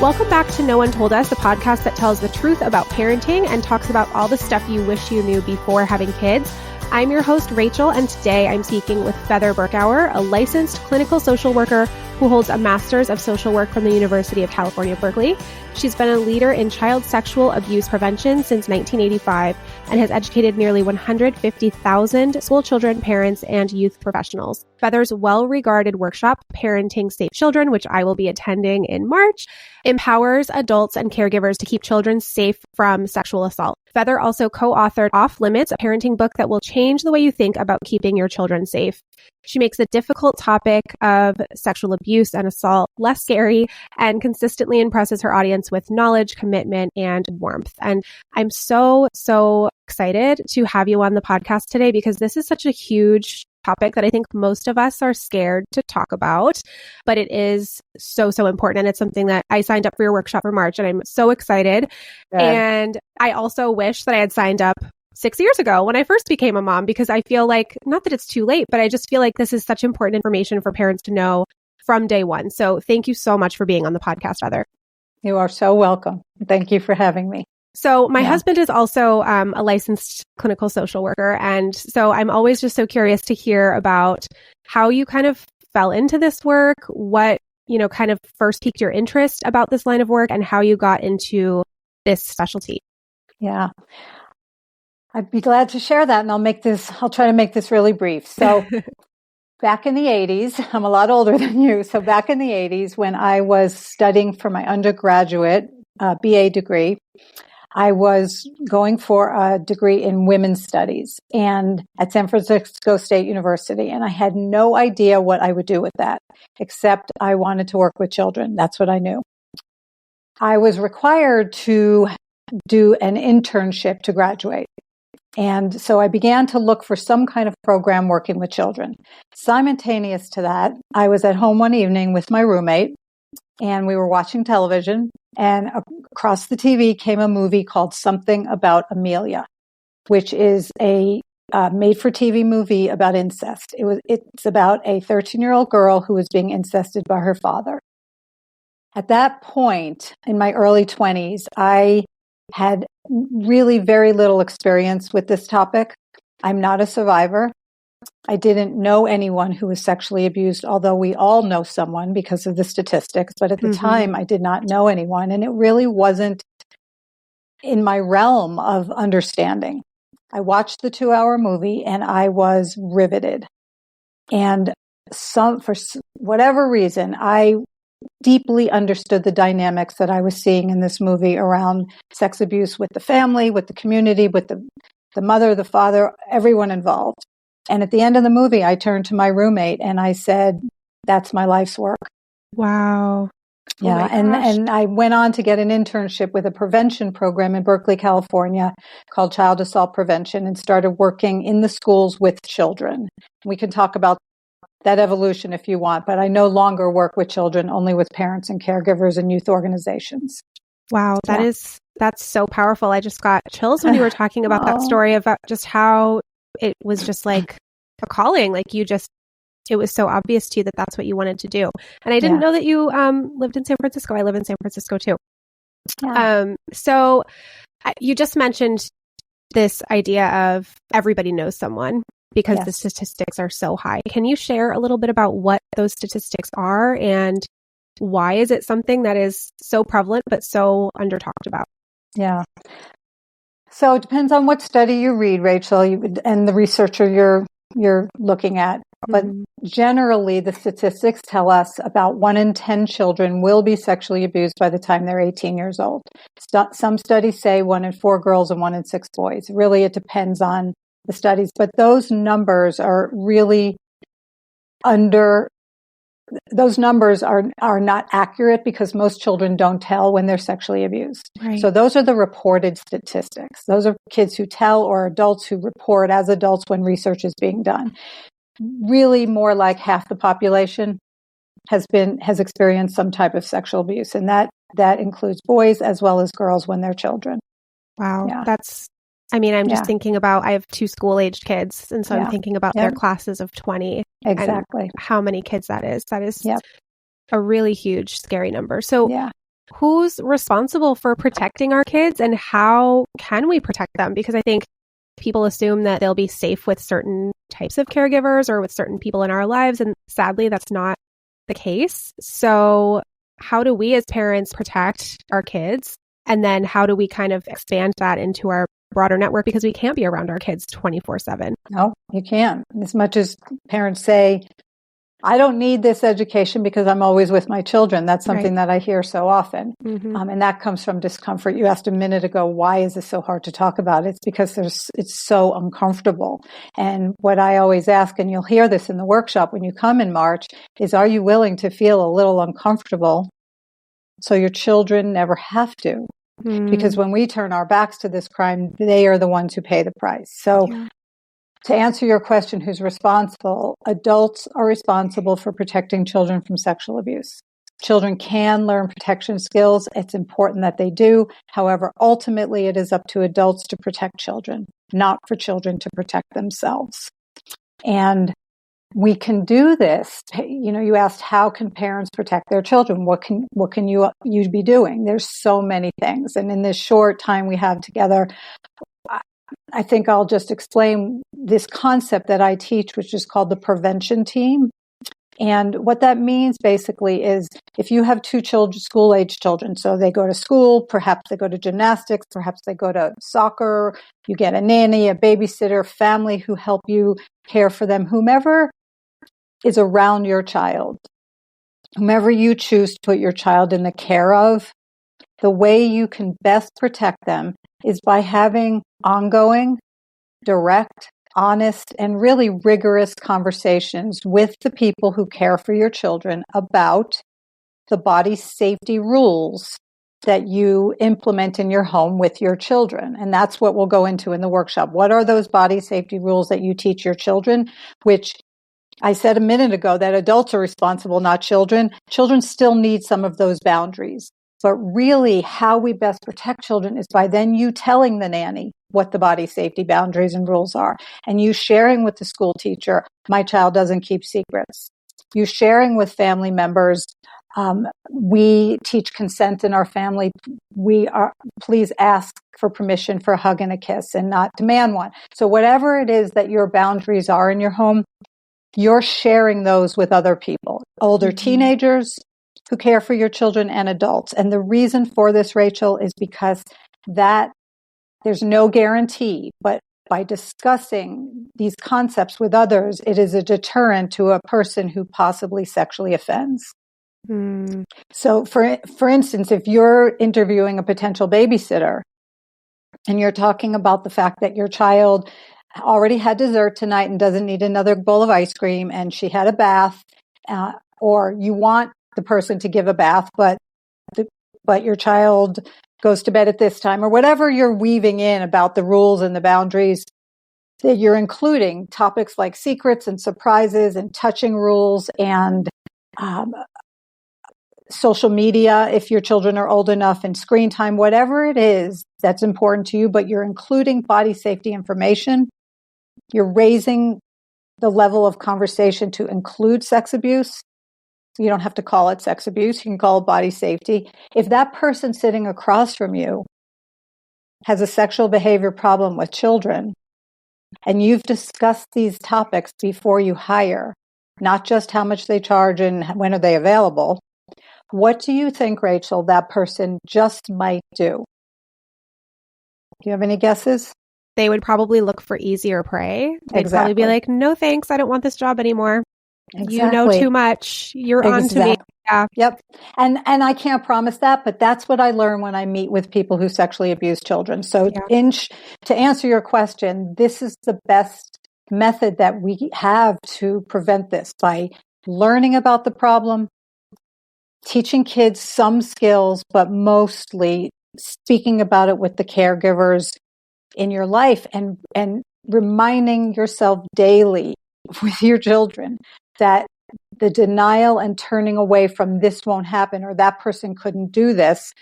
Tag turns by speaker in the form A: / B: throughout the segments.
A: Welcome back to No One Told Us, the podcast that tells the truth about parenting and talks about all the stuff you wish you knew before having kids. I'm your host, Rachel, and today I'm speaking with Feather Berkower, a licensed clinical social worker who holds a master's of social work from the University of California, Berkeley. She's been a leader in child sexual abuse prevention since 1985 and has educated nearly 150,000 school children, parents, and youth professionals. Feather's well-regarded workshop, Parenting Safe Children, which I will be attending in March, empowers adults and caregivers to keep children safe from sexual assault. Feather also co-authored Off Limits, a parenting book that will change the way you think about keeping your children safe. She makes the difficult topic of sexual abuse and assault less scary and consistently impresses her audience with knowledge, commitment, and warmth. And I'm so excited to have you on the podcast today because this is such a huge topic that I think most of us are scared to talk about, but it is so important. And it's something that I signed up for your workshop for March and I'm so excited.
B: Good.
A: And I also wish that I had signed up 6 years ago when I first became a mom, because I feel like, not that it's too late, but I just feel like this is such important information for parents to know from day one. So thank you so much for being on the podcast, Feather.
B: You are so welcome. Thank you for having me.
A: So my husband is also a licensed clinical social worker. And so I'm always just so curious to hear about how you kind of fell into this work, what, kind of first piqued your interest about this line of work and how you got into this specialty.
B: Yeah. I'd be glad to share that. And I'll try to make this really brief. So back in the 80s, I'm a lot older than you. So back in the 80s, when I was studying for my undergraduate BA degree, I was going for a degree in women's studies and at San Francisco State University. And I had no idea what I would do with that, except I wanted to work with children. That's what I knew. I was required to do an internship to graduate. And so I began to look for some kind of program working with children. Simultaneous to that, I was at home one evening with my roommate and we were watching television, and across the TV came a movie called Something About Amelia, which is a made-for-TV movie about incest. It's about a 13-year-old girl who was being incested by her father. At that point, in my early 20s, I had really very little experience with this topic. I'm not a survivor. I didn't know anyone who was sexually abused, although we all know someone because of the statistics. But at the time, I did not know anyone, and it really wasn't in my realm of understanding. I watched the 2-hour movie and I was riveted. And for whatever reason, I deeply understood the dynamics that I was seeing in this movie around sex abuse with the family, with the community, with the mother, the father, everyone involved. And at the end of the movie, I turned to my roommate and I said, that's my life's work.
A: Wow.
B: Yeah. And I went on to get an internship with a prevention program in Berkeley, California called Child Assault Prevention, and started working in the schools with children. We can talk about that evolution if you want, but I no longer work with children, only with parents and caregivers and youth organizations.
A: Wow. That's so powerful. I just got chills when you were talking about that story about just how it was just like a calling, like it was so obvious to you that that's what you wanted to do. And I didn't know that you lived in San Francisco. I live in San Francisco too.
B: Yeah.
A: So you just mentioned this idea of everybody knows someone because the statistics are so high. Can you share a little bit about what those statistics are and why is it something that is so prevalent but so under talked about?
B: Yeah. So it depends on what study you read, Rachel, and the researcher you're looking at. But generally, the statistics tell us about 1 in 10 children will be sexually abused by the time they're 18 years old. Some studies say 1 in 4 girls and 1 in 6 boys. Really, it depends on the studies. But those numbers are really those numbers are not accurate because most children don't tell when they're sexually abused.
A: Right.
B: So those are the reported statistics. Those are kids who tell or adults who report as adults when research is being done. Really more like half the population has experienced some type of sexual abuse. And that includes boys as well as girls when they're children.
A: Wow.
B: Yeah.
A: I'm just thinking about, I have 2 school-aged kids, and so I'm thinking about their classes of 20.
B: Exactly.
A: And how many kids that is. That is a really huge, scary number. So who's responsible for protecting our kids and how can we protect them? Because I think people assume that they'll be safe with certain types of caregivers or with certain people in our lives. And sadly, that's not the case. So how do we as parents protect our kids? And then how do we kind of expand that into our broader network? Because we can't be around our kids 24/7.
B: No, you can't. As much as parents say, I don't need this education because I'm always with my children. That's something that I hear so often. And that comes from discomfort. You asked a minute ago, why is this so hard to talk about? It's because it's so uncomfortable. And what I always ask, and you'll hear this in the workshop when you come in March, is are you willing to feel a little uncomfortable so your children never have to? Because when we turn our backs to this crime, they are the ones who pay the price. So to answer your question, who's responsible? Adults are responsible for protecting children from sexual abuse. Children can learn protection skills. It's important that they do. However, ultimately, it is up to adults to protect children, not for children to protect themselves. And we can do this. You know, you asked, how can parents protect their children? What can you be doing? There's so many things. And in this short time we have together, I think I'll just explain this concept that I teach, which is called the prevention team. And what that means basically is if you have two children, school-age children, so they go to school, perhaps they go to gymnastics, perhaps they go to soccer, you get a nanny, a babysitter, family who help you care for them, whomever is around your child, whomever you choose to put your child in the care of, the way you can best protect them is by having ongoing, direct, honest, and really rigorous conversations with the people who care for your children about the body safety rules that you implement in your home with your children. And that's what we'll go into in the workshop. What are those body safety rules that you teach your children? Which I said a minute ago that adults are responsible, not children. Children still need some of those boundaries. But really, how we best protect children is by then you telling the nanny what the body safety boundaries and rules are, and you sharing with the school teacher, my child doesn't keep secrets. You sharing with family members, we teach consent in our family. Please ask for permission for a hug and a kiss and not demand one. So whatever it is that your boundaries are in your home, you're sharing those with other people, older teenagers who care for your children and adults. And the reason for this, Rachel, is because that there's no guarantee, but by discussing these concepts with others, it is a deterrent to a person who possibly sexually offends. So for instance, if you're interviewing a potential babysitter and you're talking about the fact that your child already had dessert tonight and doesn't need another bowl of ice cream, and she had a bath, or you want the person to give a bath, but your child goes to bed at this time, or whatever you're weaving in about the rules and the boundaries, that you're including topics like secrets and surprises and touching rules and social media, if your children are old enough, and screen time, whatever it is that's important to you, but you're including body safety information. You're raising the level of conversation to include sex abuse. You don't have to call it sex abuse. You can call it body safety. If that person sitting across from you has a sexual behavior problem with children, and you've discussed these topics before you hire, not just how much they charge and when are they available, what do you think, Rachel, that person just might do? Do you have any guesses?
A: They would probably look for easier prey. They'd probably be like, no, thanks. I don't want this job anymore. Exactly. You know too much. You're on to me. Yeah.
B: Yep. And I can't promise that, but that's what I learn when I meet with people who sexually abuse children. So to answer your question, this is the best method that we have to prevent this, by learning about the problem, teaching kids some skills, but mostly speaking about it with the caregivers in your life, and reminding yourself daily with your children that the denial and turning away from this won't happen or that person couldn't do this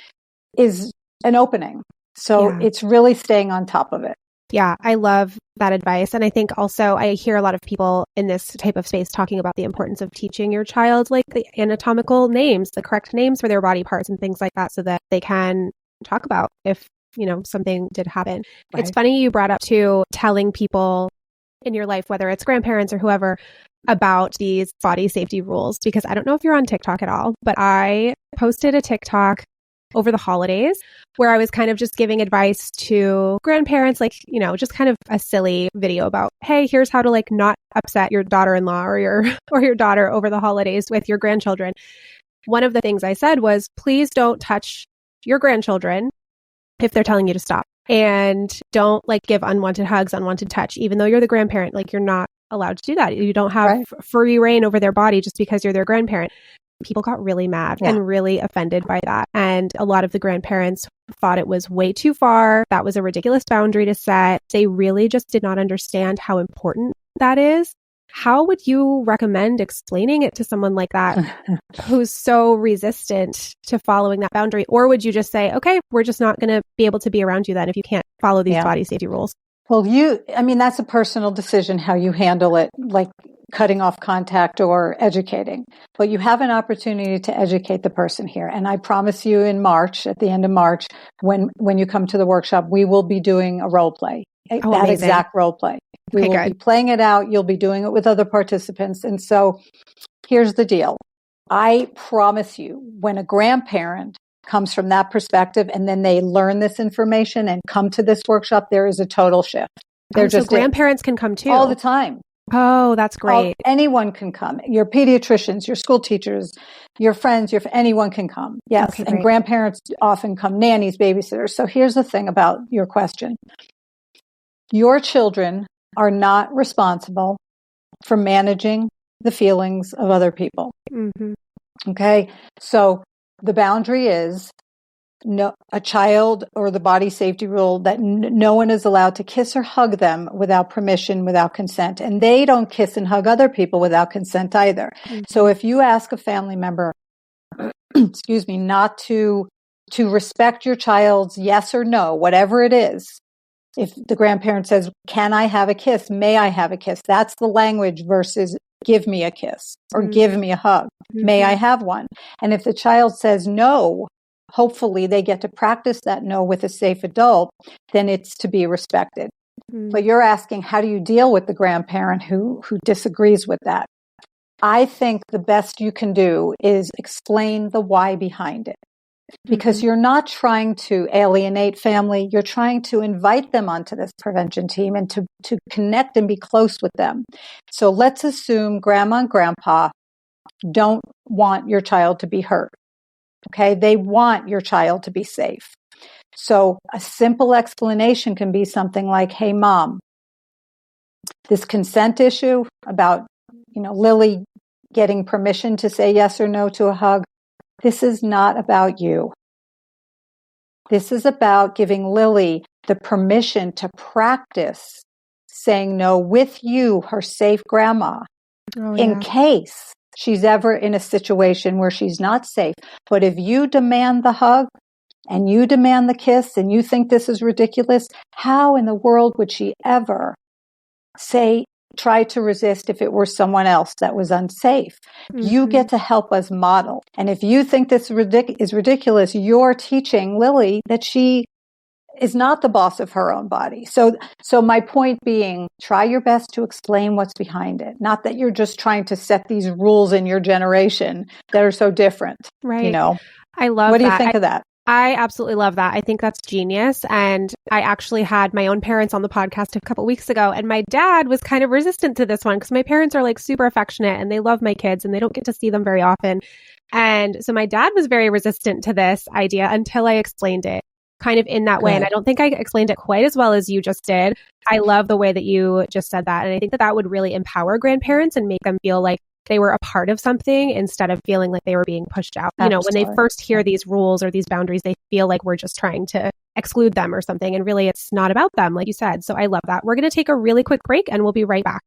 B: is an opening. So it's really staying on top of it.
A: Yeah, I love that advice. And I think also I hear a lot of people in this type of space talking about the importance of teaching your child like the anatomical names, the correct names for their body parts and things like that so that they can talk about if, something did happen.
B: Right.
A: It's funny you brought up too, telling people in your life, whether it's grandparents or whoever, about these body safety rules, because I don't know if you're on TikTok at all, but I posted a TikTok over the holidays where I was kind of just giving advice to grandparents, like, just kind of a silly video about, hey, here's how to like not upset your daughter-in-law or your daughter over the holidays with your grandchildren. One of the things I said was, please don't touch your grandchildren if they're telling you to stop. And don't like give unwanted hugs, unwanted touch, even though you're the grandparent, like you're not allowed to do that. You don't have free reign over their body just because you're their grandparent. People got really mad and really offended by that. And a lot of the grandparents thought it was way too far. That was a ridiculous boundary to set. They really just did not understand how important that is. How would you recommend explaining it to someone like that who's so resistant to following that boundary? Or would you just say, okay, we're just not going to be able to be around you then if you can't follow these body safety rules?
B: Well, that's a personal decision how you handle it, like cutting off contact or educating. But you have an opportunity to educate the person here. And I promise you at the end of March, when you come to the workshop, we will be doing a role play. That amazing. Exact role play. We will be playing it out. You'll be doing it with other participants. And so here's the deal. I promise you, when a grandparent comes from that perspective and then they learn this information and come to this workshop, there is a total shift.
A: So grandparents can come too.
B: All the time.
A: Oh, that's great.
B: Anyone can come. Your pediatricians, your school teachers, your friends, anyone can come. Yes. Okay, and grandparents often come, nannies, babysitters. So here's the thing about your question. Your children are not responsible for managing the feelings of other people.
A: Mm-hmm.
B: Okay. So the boundary is a child, or the body safety rule, that no one is allowed to kiss or hug them without permission, without consent. And they don't kiss and hug other people without consent either. Mm-hmm. So if you ask a family member, not to respect your child's yes or no, whatever it is, if the grandparent says, can I have a kiss? May I have a kiss? That's the language versus give me a kiss or give me a hug. Mm-hmm. May I have one? And if the child says no, hopefully they get to practice that no with a safe adult, then it's to be respected. Mm-hmm. But you're asking, how do you deal with the grandparent who disagrees with that? I think the best you can do is explain the why behind it. Because you're not trying to alienate family, you're trying to invite them onto this prevention team and to connect and be close with them. So let's assume grandma and grandpa don't want your child to be hurt. Okay, they want your child to be safe. So a simple explanation can be something like, hey, mom, this consent issue about, Lily getting permission to say yes or no to a hug, this is not about you. This is about giving Lily the permission to practice saying no with you, her safe grandma, in case she's ever in a situation where she's not safe. But if you demand the hug and you demand the kiss and you think this is ridiculous, how in the world would she ever try to resist if it were someone else that was unsafe? Mm-hmm. You get to help us model. And if you think this is ridiculous, you're teaching Lily that she is not the boss of her own body. So my point being, try your best to explain what's behind it. Not that you're just trying to set these rules in your generation that are so different.
A: Right. I love that.
B: What do you think of that?
A: I absolutely love that. I think that's genius. And I actually had my own parents on the podcast a couple weeks ago, and my dad was kind of resistant to this one because my parents are like super affectionate and they love my kids and they don't get to see them very often. And so my dad was very resistant to this idea until I explained it kind of in that way. And I don't think I explained it quite as well as you just did. I love the way that you just said that. And I think that would really empower grandparents and make them feel like they were a part of something instead of feeling like they were being pushed out. Absolutely. When they first hear these rules or these boundaries, they feel like we're just trying to exclude them or something. And really, it's not about them, like you said. So I love that. We're going to take a really quick break and we'll be right back.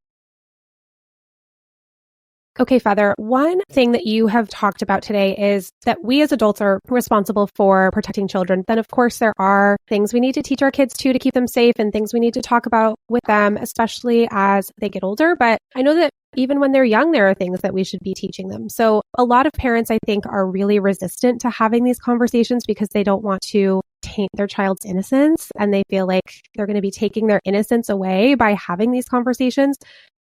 A: Okay, Feather, one thing that you have talked about today is that we as adults are responsible for protecting children. Then, of course, there are things we need to teach our kids too to keep them safe and things we need to talk about with them, especially as they get older. But I know that even when they're young, there are things that we should be teaching them. So a lot of parents, I think, are really resistant to having these conversations because they don't want to taint their child's innocence and they feel like they're going to be taking their innocence away by having these conversations.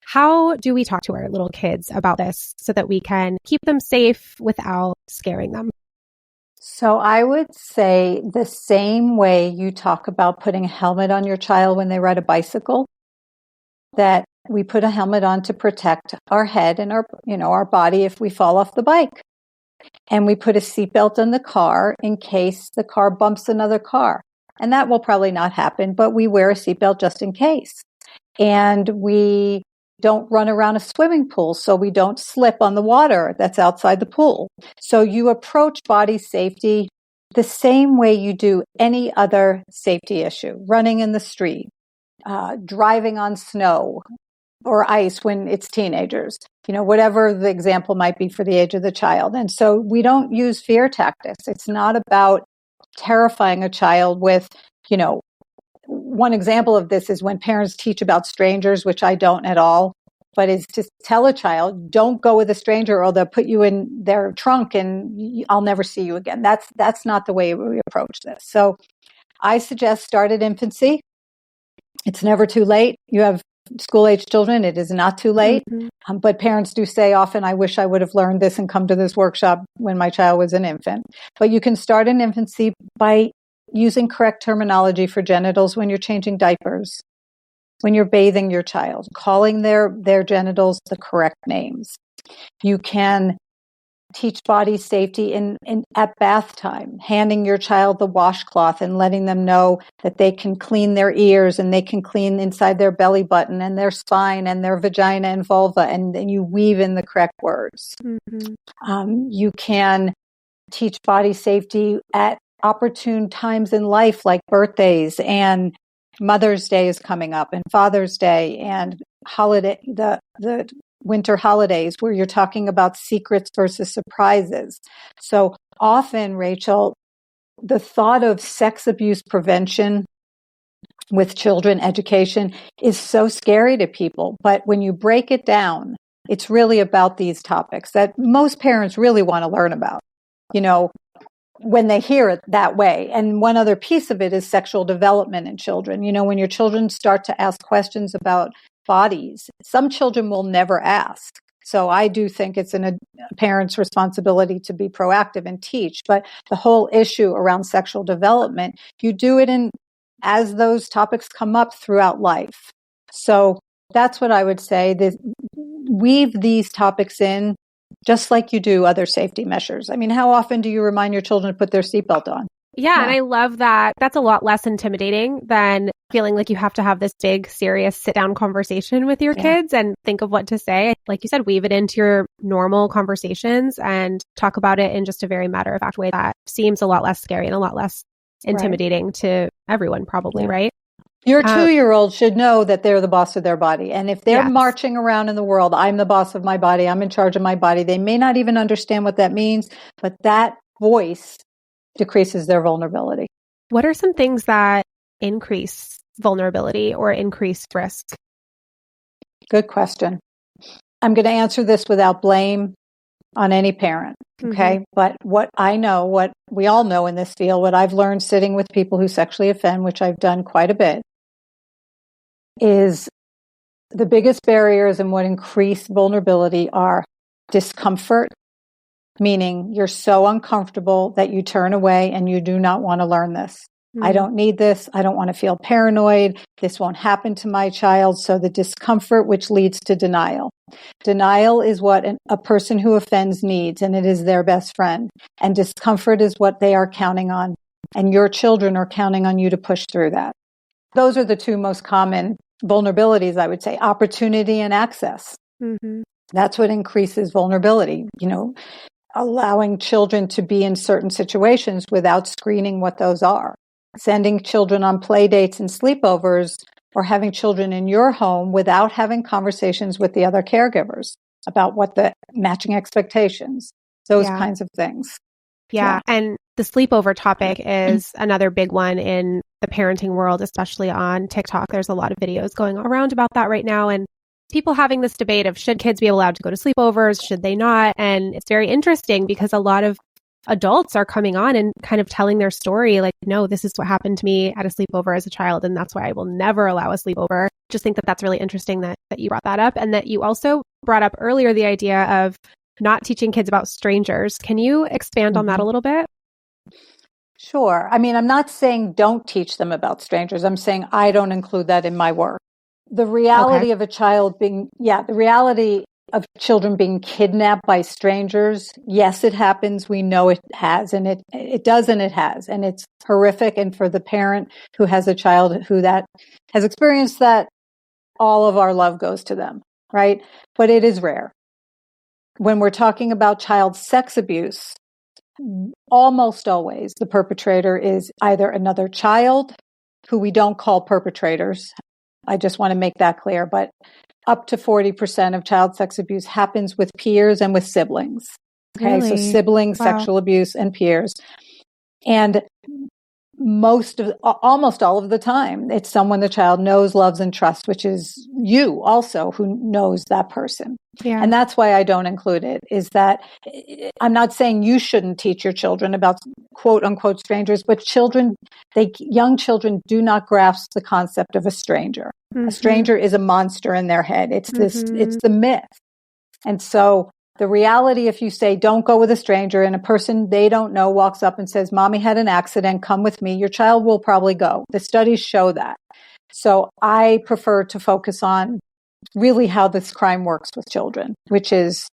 A: How do we talk to our little kids about this so that we can keep them safe without scaring them?
B: So I would say the same way you talk about putting a helmet on your child when they ride a bicycle, that we put a helmet on to protect our head and our body if we fall off the bike. And we put a seatbelt on the car in case the car bumps another car. And that will probably not happen, but we wear a seatbelt just in case. And we don't run around a swimming pool so we don't slip on the water that's outside the pool. So you approach body safety the same way you do any other safety issue, running in the street, driving on snow or ice when it's teenagers, whatever the example might be for the age of the child. And so we don't use fear tactics. It's not about terrifying a child with, one example of this is when parents teach about strangers, which I don't at all, but is to tell a child, don't go with a stranger or they'll put you in their trunk and I'll never see you again. That's not the way we approach this. So I suggest start at infancy. It's never too late. You have school-age children. It is not too late.
A: Mm-hmm.
B: But parents do say often, I wish I would have learned this and come to this workshop when my child was an infant. But you can start in infancy by using correct terminology for genitals when you're changing diapers, when you're bathing your child, calling their genitals the correct names. You can teach body safety at bath time, handing your child the washcloth and letting them know that they can clean their ears and they can clean inside their belly button and their spine and their vagina and vulva, and then you weave in the correct words.
A: Mm-hmm.
B: You can teach body safety at opportune times in life, like birthdays, and Mother's Day is coming up, and Father's Day, and holiday, the winter holidays, where you're talking about secrets versus surprises. So often, Rachel, the thought of sex abuse prevention with children education is so scary to people. But when you break it down, it's really about these topics that most parents really want to learn about, when they hear it that way. And one other piece of it is sexual development in children. When your children start to ask questions about bodies, some children will never ask. So I do think it's a parent's responsibility to be proactive and teach. But the whole issue around sexual development, you do it as those topics come up throughout life. So that's what I would say. Weave these topics in just like you do other safety measures. I mean, how often do you remind your children to put their seatbelt on?
A: Yeah, and I love that. That's a lot less intimidating than feeling like you have to have this big, serious sit-down conversation with your kids and think of what to say. Like you said, weave it into your normal conversations and talk about it in just a very matter-of-fact way that seems a lot less scary and a lot less intimidating to everyone, probably, right?
B: Your 2-year-old should know that they're the boss of their body. And if they're marching around in the world, I'm the boss of my body, I'm in charge of my body, they may not even understand what that means, but that voice decreases their vulnerability.
A: What are some things that increase vulnerability or increase risk? Good
B: question. I'm going to answer this without blame on any parent. Okay. Mm-hmm. But what I know, what we all know in this field, what I've learned sitting with people who sexually offend, which I've done quite a bit, is the biggest barriers and what increase vulnerability are discomfort, meaning you're so uncomfortable that you turn away and you do not want to learn this. Mm-hmm. I don't need this. I don't want to feel paranoid. This won't happen to my child. So the discomfort, which leads to denial. Denial is what a person who offends needs, and it is their best friend. And discomfort is what they are counting on. And your children are counting on you to push through that. Those are the two most common vulnerabilities, I would say, opportunity and access. Mm-hmm. That's what increases vulnerability, allowing children to be in certain situations without screening what those are. Sending children on play dates and sleepovers, or having children in your home without having conversations with the other caregivers. about what the matching expectations, those kinds of things.
A: Yeah. And the sleepover topic is another big one in the parenting world, especially on TikTok. There's a lot of videos going around about that right now. And people having this debate of should kids be allowed to go to sleepovers? Should they not? And it's very interesting because a lot of adults are coming on and kind of telling their story like, no, this is what happened to me at a sleepover as a child. And that's why I will never allow a sleepover. Just think that that's really interesting that you brought that up. And that you also brought up earlier the idea of not teaching kids about strangers. Can you expand on that a little bit?
B: Sure. I mean, I'm not saying don't teach them about strangers. I'm saying I don't include that in my work. The reality of a child being, the reality of children being kidnapped by strangers, yes, it happens. We know it has, and it does, and it has. And it's horrific. And for the parent who has a child who that has experienced that, all of our love goes to them, right? But it is rare. When we're talking about child sex abuse, almost always the perpetrator is either another child who we don't call perpetrators. I just want to make that clear. But up to 40% of child sex abuse happens with peers and with siblings. Okay,
A: Really?
B: So siblings, sexual abuse, and peers. And almost all of the time, it's someone the child knows, loves, and trusts, which is you also who knows that person.
A: Yeah.
B: And that's why I don't include it, is that I'm not saying you shouldn't teach your children about quote unquote strangers, but young children do not grasp the concept of a stranger. Mm-hmm. A stranger is a monster in their head. It's it's the myth. And so the reality, if you say, don't go with a stranger, and a person they don't know walks up and says, Mommy had an accident, come with me, your child will probably go. The studies show that. So I prefer to focus on really how this crime works with children, which is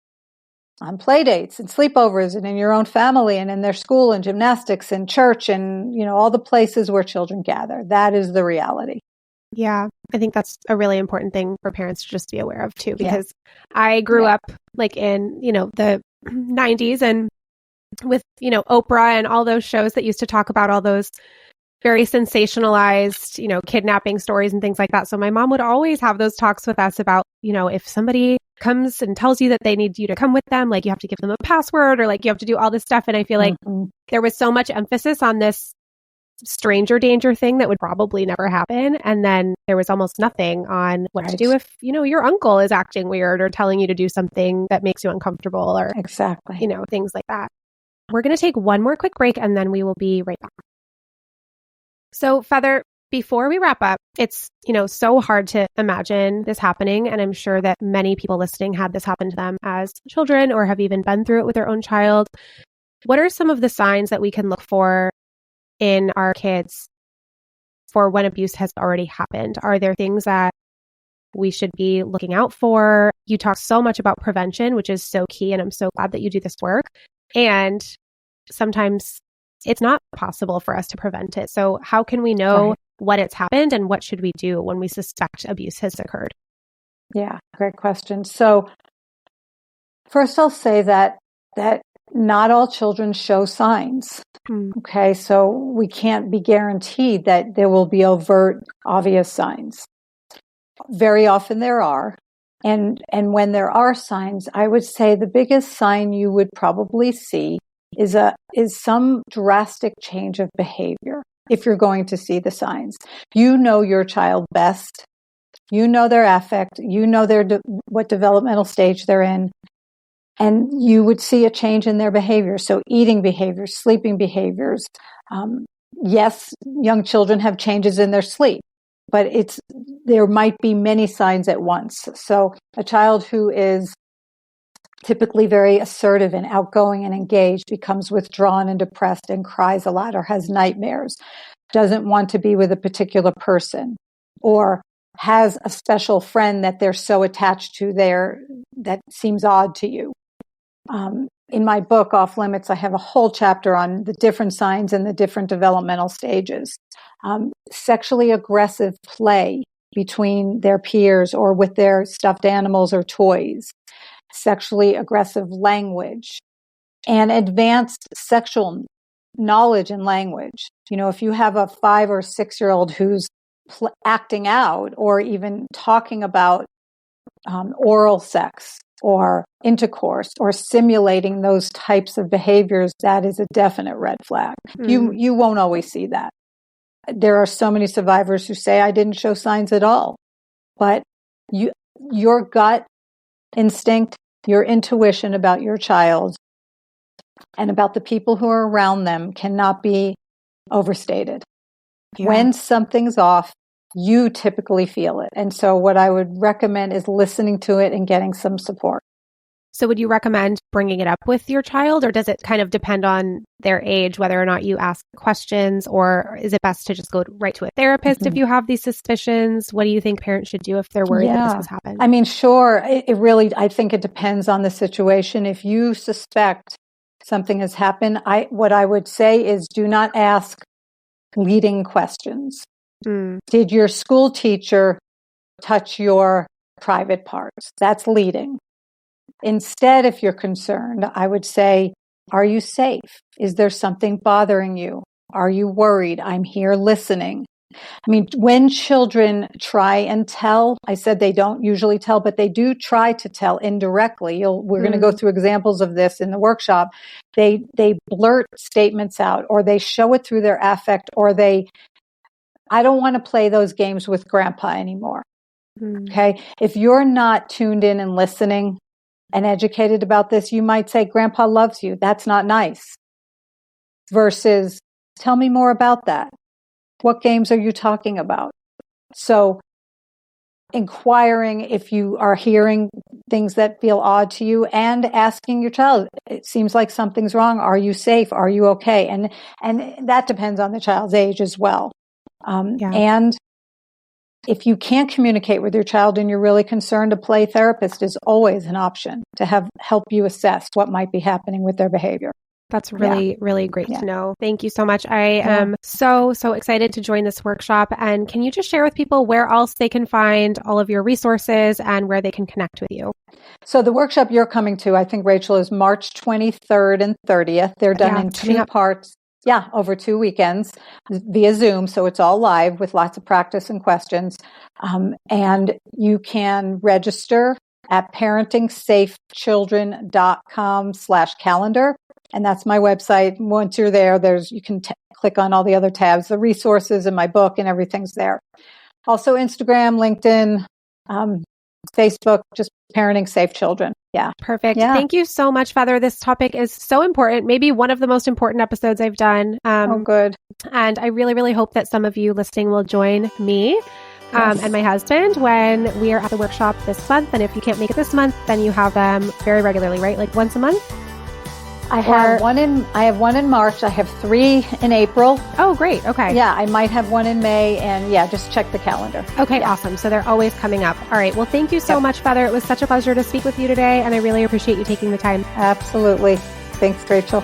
B: on play dates and sleepovers and in your own family and in their school and gymnastics and church and, all the places where children gather. That is the reality.
A: Yeah, I think that's a really important thing for parents to just be aware of too, because I grew up like in, the 90s and with, Oprah and all those shows that used to talk about all those very sensationalized, kidnapping stories and things like that. So my mom would always have those talks with us about, if somebody comes and tells you that they need you to come with them, like you have to give them a password or like you have to do all this stuff. And I feel like there was so much emphasis on this stranger danger thing that would probably never happen. And then there was almost nothing on what to do if, your uncle is acting weird or telling you to do something that makes you uncomfortable or, things like that. We're going to take one more quick break and then we will be right back. So Feather, before we wrap up, it's, so hard to imagine this happening. And I'm sure that many people listening had this happen to them as children or have even been through it with their own child. What are some of the signs that we can look for in our kids for when abuse has already happened? Are there things that we should be looking out for? You talk so much about prevention, which is so key. And I'm so glad that you do this work. And sometimes it's not possible for us to prevent it. So how can we know when it's happened and what should we do when we suspect abuse has occurred?
B: Yeah, great question. So first I'll say that not all children show signs. Okay, so we can't be guaranteed that there will be overt, obvious signs. Very often there are. And when there are signs, I would say the biggest sign you would probably see is some drastic change of behavior if you're going to see the signs. You know your child best. You know their affect. You know what developmental stage they're in. And you would see a change in their behavior. So eating behaviors, sleeping behaviors. Yes, young children have changes in their sleep, but there might be many signs at once. So a child who is typically very assertive and outgoing and engaged becomes withdrawn and depressed and cries a lot or has nightmares, doesn't want to be with a particular person, or has a special friend that they're so attached to that seems odd to you. In my book, Off Limits, I have a whole chapter on the different signs and the different developmental stages. Sexually aggressive play between their peers or with their stuffed animals or toys. Sexually aggressive language, and advanced sexual knowledge and language. If you have a 5 or 6-year-old who's acting out or even talking about oral sex or intercourse or simulating those types of behaviors, that is a definite red flag. You won't always see that. There are so many survivors who say, I didn't show signs at all. But your gut instinct, your intuition about your child and about the people who are around them cannot be overstated. Yeah. When something's off, you typically feel it. And so what I would recommend is listening to it and getting some support.
A: So would you recommend bringing it up with your child, or does it kind of depend on their age, whether or not you ask questions, or is it best to just go right to a therapist if you have these suspicions? What do you think parents should do if they're worried that this has happened?
B: I mean, sure. It really, I think it depends on the situation. If you suspect something has happened, what I would say is do not ask leading questions. Did your school teacher touch your private parts? That's leading. Instead, if you're concerned, I would say, are you safe? Is there something bothering you? Are you worried? I'm here listening. I mean, when children try and tell, I said they don't usually tell, but they do try to tell indirectly. We're going to go through examples of this in the workshop. They blurt statements out, or they show it through their affect, or I don't want to play those games with grandpa anymore. Okay. If you're not tuned in and listening and educated about this, you might say, grandpa loves you. That's not nice. Versus, tell me more about that. What games are you talking about? So inquiring if you are hearing things that feel odd to you, and asking your child, it seems like something's wrong. Are you safe? Are you okay? And that depends on the child's age as well. And if you can't communicate with your child and you're really concerned, a play therapist is always an option to help you assess what might be happening with their behavior.
A: That's really, really great to know. Thank you so much. I am so excited to join this workshop. And can you just share with people where else they can find all of your resources and where they can connect with you?
B: So the workshop you're coming to, I think, Rachel, is March 23rd and 30th. They're done in 2 parts. Yeah, over 2 weekends via Zoom. So it's all live with lots of practice and questions. And you can register at ParentingSafeChildren.com/calendar. And that's my website. Once you're there, you can click on all the other tabs, the resources and my book, and everything's there. Also Instagram, LinkedIn, Facebook, just Parenting Safe Children. Yeah.
A: Perfect. Yeah. Thank you so much, Feather. This topic is so important, maybe one of the most important episodes I've done.
B: Good.
A: And I really, really hope that some of you listening will join me and my husband when we are at the workshop this month. And if you can't make it this month, then you have them very regularly, right? Like once a month?
B: I have one in March. I have 3 in April.
A: Oh, great. Okay.
B: Yeah, I might have one in May, and just check the calendar.
A: Okay, awesome. So they're always coming up. All right. Well, thank you so much, Feather. It was such a pleasure to speak with you today, and I really appreciate you taking the time.
B: Absolutely. Thanks, Rachel.